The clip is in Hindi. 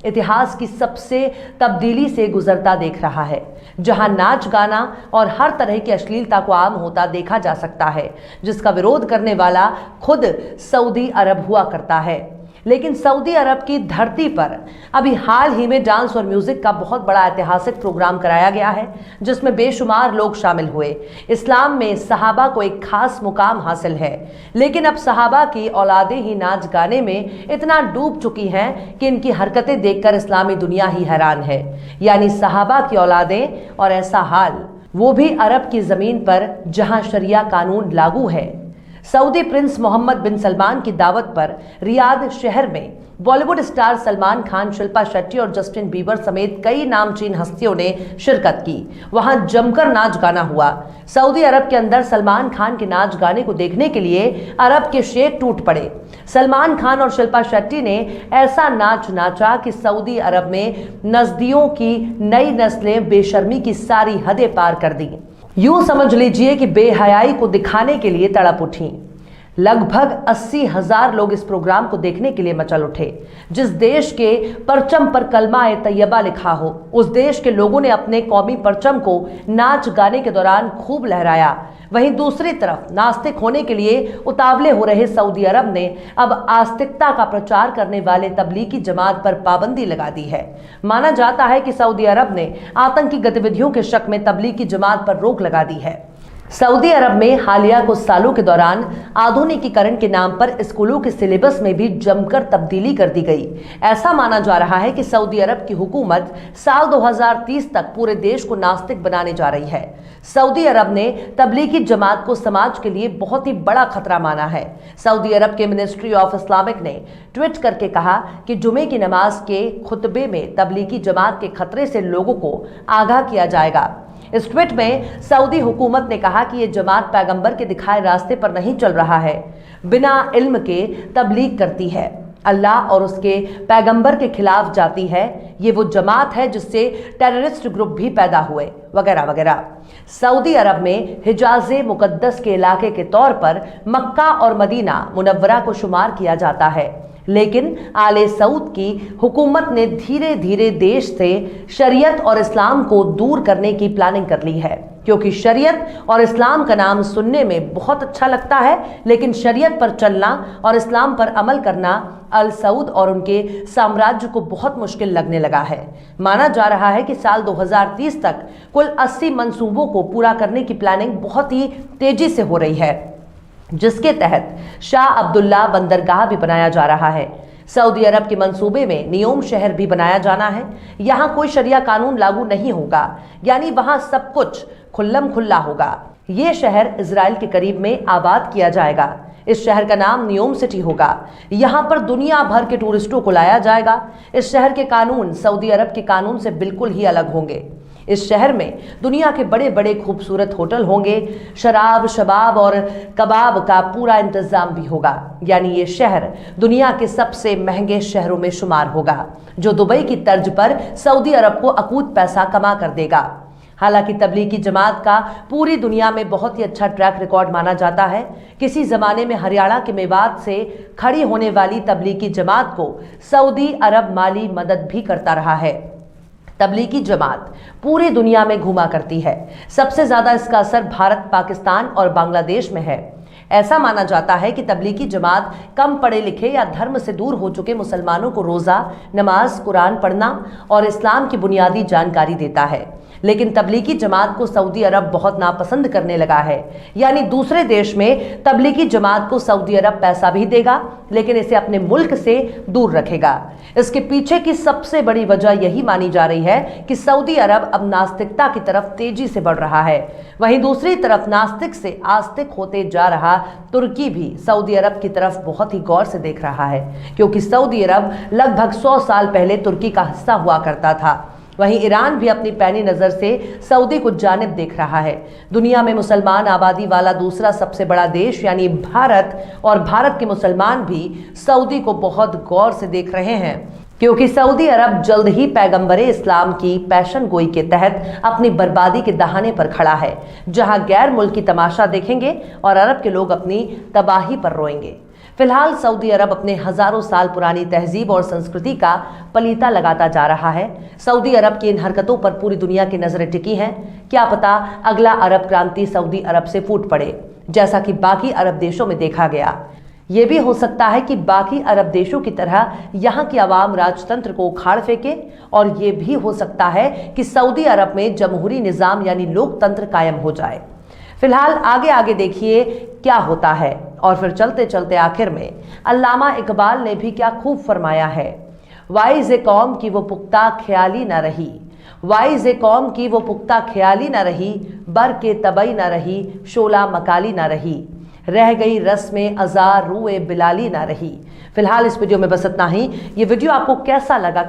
इतिहास की सबसे तब्दीली से गुजरता देख रहा है, जहां नाच गाना और हर तरह की अश्लीलता को आम होता देखा जा सकता है, जिसका विरोध करने वाला खुद सऊदी अरब हुआ करता है। लेकिन सऊदी अरब की धरती पर अभी हाल ही में डांस और म्यूजिक का बहुत बड़ा ऐतिहासिक प्रोग्राम कराया गया है, जिसमें बेशुमार लोग शामिल हुए। इस्लाम में सहाबा को एक खास मुकाम हासिल है, लेकिन अब सहाबा की औलादें ही नाच गाने में इतना डूब चुकी हैं कि इनकी हरकतें देखकर इस्लामी दुनिया ही हैरान है। यानी सहाबा की औलादें, और ऐसा हाल वो भी अरब की जमीन पर जहां शरिया कानून लागू है। सऊदी प्रिंस मोहम्मद बिन सलमान की दावत पर रियाद शहर में बॉलीवुड स्टार सलमान खान, शिल्पा शेट्टी और जस्टिन बीबर समेत कई नामचीन हस्तियों ने शिरकत की। वहां जमकर नाच गाना हुआ। सऊदी अरब के अंदर सलमान खान के नाच गाने को देखने के लिए अरब के शेख टूट पड़े। सलमान खान और शिल्पा शेट्टी ने ऐसा नाच नाचा कि सऊदी अरब में नजदियों की नई नस्लें बेशर्मी की सारी हदें पार कर दी। यूं समझ लीजिए कि बेहयाई को दिखाने के लिए तड़प उठी। लगभग 80,000 लोग इस प्रोग्राम को देखने के लिए मचल उठे। जिस देश के परचम पर कलमा ए तैयबा लिखा हो, उस देश के लोगों ने अपने कौमी परचम को नाच गाने के दौरान खूब लहराया। वहीं दूसरी तरफ नास्तिक होने के लिए उतावले हो रहे सऊदी अरब ने अब आस्तिकता का प्रचार करने वाले तबलीगी जमात पर पाबंदी लगा दी है। माना जाता है कि सऊदी अरब ने आतंकी गतिविधियों के शक में तबलीगी जमात पर रोक लगा दी है। सऊदी अरब में हालिया कुछ सालों के दौरान आधुनिकीकरण के नाम पर स्कूलों के सिलेबस में भी जमकर तब्दीली कर दी गई। ऐसा माना जा रहा है कि सऊदी अरब की हुकूमत साल 2030 तक पूरे देश को नास्तिक बनाने जा रही है। सऊदी अरब ने तबलीगी जमात को समाज के लिए बहुत ही बड़ा खतरा माना है। सऊदी अरब के मिनिस्ट्री ऑफ इस्लामिक ने ट्वीट करके कहा कि जुमे की नमाज के खुतबे में तबलीगी जमात के खतरे से लोगों को आगाह किया जाएगा। इस ट्वीट में सऊदी हुकूमत ने कहा कि यह जमात पैगंबर के दिखाए रास्ते पर नहीं चल रहा है, बिना इल्म के तबलीग करती है, अल्लाह और उसके पैगंबर के खिलाफ जाती है। ये वो जमात है जिससे टेररिस्ट ग्रुप भी पैदा हुए, वगैरह वगैरह। सऊदी अरब में हिजाज़े मुकद्दस के इलाके के तौर पर मक्का और मदीना मुनव्वरा को शुमार किया जाता है, लेकिन आले सऊद की हुकूमत ने धीरे धीरे देश से शरीयत और इस्लाम को दूर करने की प्लानिंग कर ली है, क्योंकि शरीयत और इस्लाम का नाम सुनने में बहुत अच्छा लगता है, लेकिन शरीयत पर चलना और इस्लाम पर अमल करना अल सऊद और उनके साम्राज्य को बहुत मुश्किल लगने लगा है। माना जा रहा है कि साल 2030 तक कुल 80 मंसूबों को पूरा करने की प्लानिंग बहुत ही तेजी से हो रही है, जिसके तहत शाह अब्दुल्ला बंदरगाह भी बनाया जा रहा है। सऊदी अरब के मंसूबे में नियोम शहर भी बनाया जाना है। यहाँ कोई शरिया कानून लागू नहीं होगा, यानी वहाँ सब कुछ खुल्लम खुल्ला होगा। ये शहर इजराइल के करीब में आबाद किया जाएगा। इस शहर का नाम नियोम सिटी होगा। यहाँ पर दुनिया भर के टूरिस्टों को लाया जाएगा। इस शहर के कानून सऊदी अरब के कानून से बिल्कुल ही अलग होंगे। इस शहर में दुनिया के बड़े बड़े खूबसूरत होटल होंगे। शराब, शबाब और कबाब का पूरा इंतजाम भी होगा। यानी ये शहर दुनिया के सबसे महंगे शहरों में शुमार होगा, जो दुबई की तर्ज पर सऊदी अरब को अकूत पैसा कमा कर देगा। हालांकि तबलीगी जमात का पूरी दुनिया में बहुत ही अच्छा ट्रैक रिकॉर्ड माना जाता है। किसी जमाने में हरियाणा के मेवात से खड़ी होने वाली तबलीगी जमात को सऊदी अरब माली मदद भी करता रहा है। तबलीगी जमात पूरी दुनिया में घुमा करती है। सबसे ज्यादा इसका असर भारत, पाकिस्तान और बांग्लादेश में है। ऐसा माना जाता है कि तबलीगी जमात कम पढ़े लिखे या धर्म से दूर हो चुके मुसलमानों को रोज़ा, नमाज, कुरान पढ़ना और इस्लाम की बुनियादी जानकारी देता है। लेकिन तबलीगी जमात को सऊदी अरब बहुत नापसंद करने लगा है। यानी दूसरे देश में तबलीगी जमात को सऊदी अरब पैसा भी देगा, लेकिन इसे अपने मुल्क से दूर रखेगा। इसके पीछे की सबसे बड़ी वजह यही मानी जा रही है कि सऊदी अरब अब नास्तिकता की तरफ तेजी से बढ़ रहा है। वहीं दूसरी तरफ नास्तिक से आस्तिक होते जा रहा तुर्की भी सऊदी अरब की तरफ बहुत ही गौर से देख रहा है, क्योंकि सऊदी अरब लगभग 100 साल पहले तुर्की का हिस्सा हुआ करता था। वहीं ईरान भी अपनी पैनी नज़र से सऊदी को जानिब देख रहा है। दुनिया में मुसलमान आबादी वाला दूसरा सबसे बड़ा देश यानी भारत, और भारत के मुसलमान भी सऊदी को बहुत गौर से देख रहे हैं, क्योंकि सऊदी अरब जल्द ही पैगंबरे इस्लाम की पैशन गोई के तहत अपनी बर्बादी के दहाने पर खड़ा है, जहां गैर मुल्की तमाशा देखेंगे और अरब के लोग अपनी तबाही पर रोएंगे। फिलहाल सऊदी अरब अपने हजारों साल पुरानी तहजीब और संस्कृति का पलीता लगाता जा रहा है। सऊदी अरब की इन हरकतों पर पूरी दुनिया की नजरें टिकी हैं। क्या पता अगला अरब क्रांति सऊदी अरब से फूट पड़े, जैसा कि बाकी अरब देशों में देखा गया। ये भी हो सकता है कि बाकी अरब देशों की तरह यहाँ की आवाम राजतंत्र को उखाड़ फेंके, और ये भी हो सकता है कि सऊदी अरब में जमहूरी निजाम यानी लोकतंत्र कायम हो जाए। फिलहाल आगे आगे देखिए क्या होता है। और फिर चलते चलते आखिर में अल्लामा इकबाल ने भी क्या खूब फरमाया है, वाइज़ कौम की वो पुख्ता ख्याली न रही, वाइज़ कौम की वो पुख्ता ख्याली न रही, बर के तबई न रही, शोला मकाली न रही, रह गई रस्म अज़ा रूए बिलाली ना रही। फिलहाल इस वीडियो में बस इतना ही। ये वीडियो आपको कैसा लगा